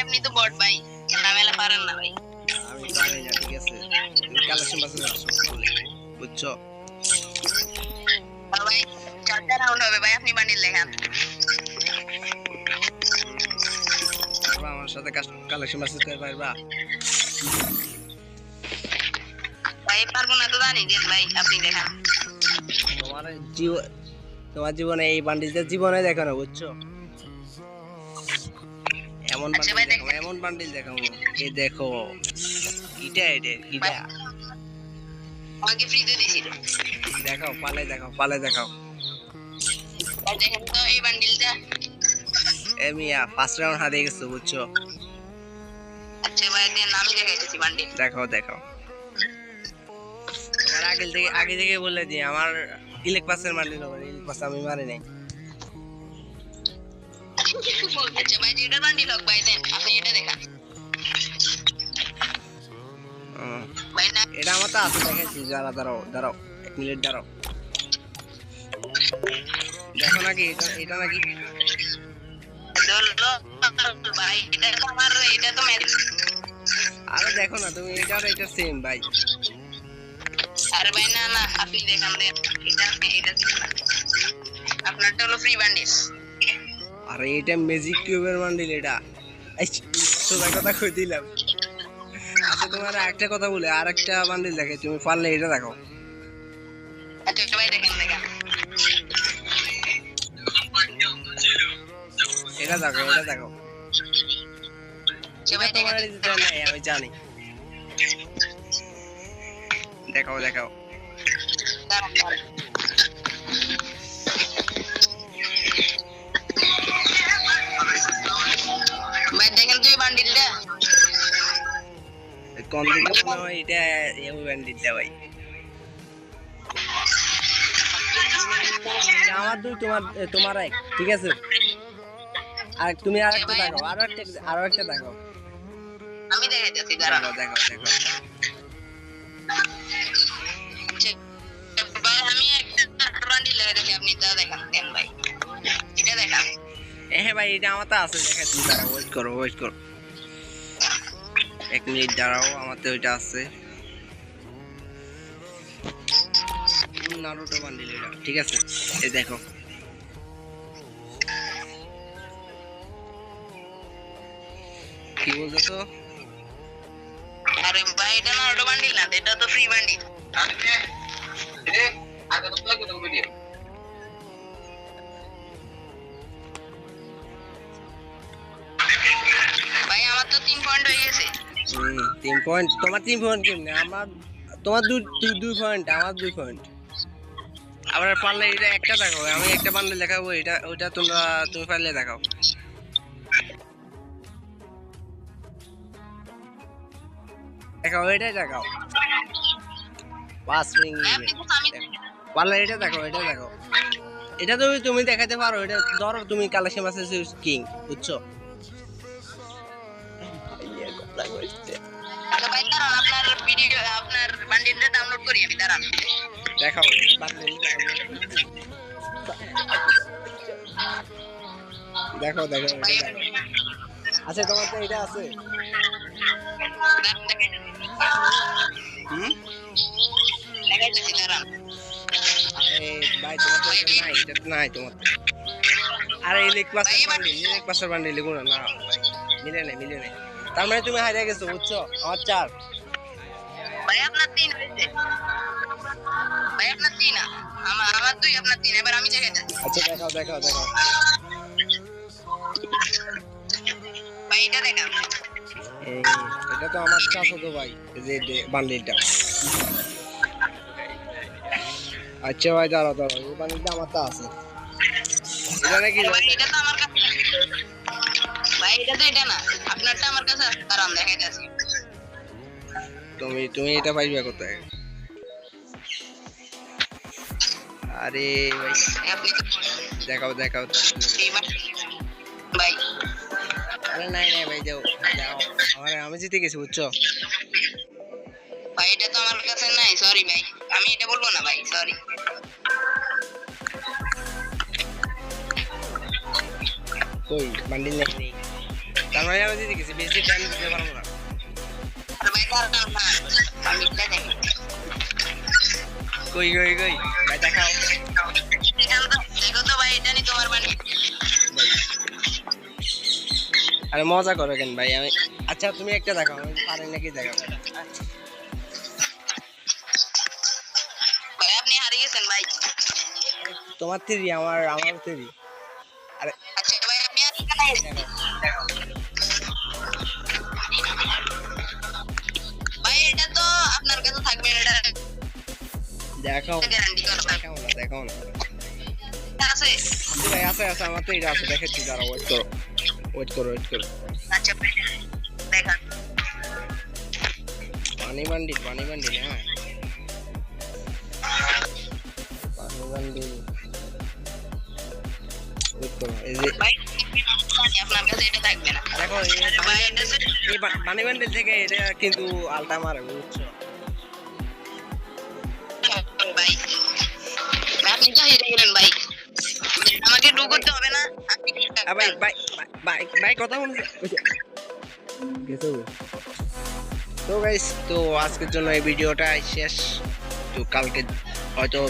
আপনি তো বট ভাই ঝামেলা পারেন না ভাই আমি পারি না ঠিক আছে তুমি কালেকশন বাসে আসো বলে বুঝছো ভাই চারটা রাউন্ড হবে ভাই আপনি বান্ডিল লেখান পারবা আমার সাথে কালেকশন বাসে করতে পারবা ভাই পারবো না তো জানি দেন ভাই আপনি দেখান তোমার তোমার জীবনে এই বান্ডিলটা জীবনে দেখো না বুঝছো এমন বান্ডিল দেখো এমন বান্ডিল দেখো এই দেখো এটা আমাকে ফ্রিতে দিছিল দেখো পালে দেখো দেখেন তো এই বান্ডিলটা মিয়া ফার্স্ট রাউন্ড হারিয়ে গেছো বুঝছো আচ্ছা ভাই দেন আমি দেখাইতেছি বান্ডিল দেখো তোমার আগে থেকে বলে দিই আমার ইলেক পাসের বান্ডিল হবে ইলেক পাস আমি মারি নাই আচ্ছা ভাই যেটা বান্ডিল হোক ভাই দেন আপনি এটা দেখান ভাই না এটা আমার তো আছে দেখাচ্ছি দাঁড়াও 1 মিনিট দাঁড়াও দেখো নাকি এটা নাকি দোলো ভাই এটা তো আমার এটা তো ম্যাচ আরে দেখো না তুমি এটা আর এটা সেম ভাই আরে ভাই না না আপনি দেখান দেন এটা আপনারটা হলো ফ্রি বান্ডিল আরে এটা ম্যাজিক কিউবের বান্ডিল এটা সোজা কথা কই দিলাম আচ্ছা তোমার একটা কথা বলে আরেকটা বান্ডিল দেখে তুমি পারলে এটা দেখো আচ্ছা ভাই দেখেন এটা দেখো ভাই তোমার দিতে নাই আমি জানি দেখাও ভাই দেখেন তুই বান্ডিলটা কোন দিকে নয় এটা এই বান্ডিলটা ভাই আমার দুই তোমার এক ঠিক আছে আর তুমি আরেকটা দেখো আরো একটা দেখো আমি দেখাইতেছি দাঁড়াও দেখো ভাই আমি একটা বান্ডিল দেখাইতেছি আপনি তা দেখান দেন ভাই এটা দেখান হ্যাঁ ভাই এটা আমার তো আছে দেখাচ্ছি দাঁড়াও ওয়েট করো 1 মিনিট দাঁড়াও আমার তো ওইটা আছে নারুটো বান্ডিল এটা ঠিক আছে এই দেখো কি বলছো আরে ভাই এটা নারুটো বান্ডিল না এটা তো ফ্রি বান্ডিল ভাই আমার তো 3 পয়েন্ট হয়ে গেছে 3 পয়েন্ট তোমার 3 পয়েন্ট কেমনে আমার তোমার 2 পয়েন্ট আমার 2 পয়েন্ট আবার পারলে এটা একটা দেখো আমি একটা বান্ডিল দেখাবো ওইটা তুমি পারলে দেখাও এটাই দেখাও 5 রিং পারলে এটা দেখো এটা তুমি দেখাতে পারো এটা ধরো তুমি কালেকশন আছে কিং বুঝছো ভাই দাঁড়ান আপনার ভিডিও আপনার বান্ডিলটা ডাউনলোড করি আমি দাঁড়ান দেখাও দেখো আচ্ছা তোমার তো এটা আছে দেখাইতেছি দাঁড়ান আরে ভাই তোমার তো এটা নাই তোমার আরে ইলেক পাসের বান্ডিল গুলো না ভাই মিলে নাই তার মানে তুমি হারিয়ে গেছো বুঝছো আমার 4 ভাই আপনার 3 হয়েছে ভাই আপনার 3 না আমার 2 আপনার 3 এবার আমি দেখাইতেছি আচ্ছা দেখাও ভাই এটা দেখান এটা তো আমার কাছে তো ভাই এই যে বান্ডিলটা আচ্ছা ভাই দাঁড়াও এই বান্ডিলটা আমার তো আছে এটা নাকি ভাই এটা তো আমার কাছে ভাই এটা তো এটা না আপনারটা আমার কাছে আরাম দেখাইতেছি তুমি এটা পাইবে কোথায় আরে ভাই আপনি দেখাও ভাই আরে নাই ভাই দাও আমি জিতে গেছি বুঝছো ভাই এটা তো আমার কাছে নাই সরি ভাই আমি এটা বলবো না ভাই সরি কই বান্ডিল নেই তার মানে আমি জিতে গেছি, বেশি টাইম দিতে পারবো না। আর ভাই পারলাম না, আমি এটা দেখি কই কই কই ভাই দেখাও। দেখো তো ভাই, এটা নি তোমার বান্ডিল। আরে মজা করো কেন ভাই? আমি আচ্ছা তুমি একটা দেখাও, আমি পারি নাকি দেখাও। ভাই আপনি হারিয়ে গেছেন ভাই। তোমার থ্রি, আমার থ্রি। আরে আচ্ছা ভাই আপনি আর এখানে ভাই, এটা তো আপনার কাছে থাকবে, এটা দেখাও গ্যারান্টি করো ভাই। দেখাও না দেখাও না। আছে ভাই আছে আছে, আমার তো এটা আছে, দেখাচ্ছি, দাঁড়াও, ওয়েট করো ওয়েট করো ওয়েট করো। আচ্ছা ভাই দেখান। পানি বান্ডিল হ্যাঁ, পানি বান্ডিল। ওয়েট করো, এই যে ভাই আপনার কাছে এটা থাকবে না। দেখো ভাই এটা এই পানি বান্ডিল থেকে এটা কিন্তু আলটা মারে, বুঝছো? ভাই আপনি তো হেরে গেলেন ভাই, আমাকে ডু করতে হবে না। ভাই ভাই ভাই ভাই কথা বলছে গেছো। তো গাইস, তো আজকের জন্য এই ভিডিওটা শেষ। তো কালকে হয়তো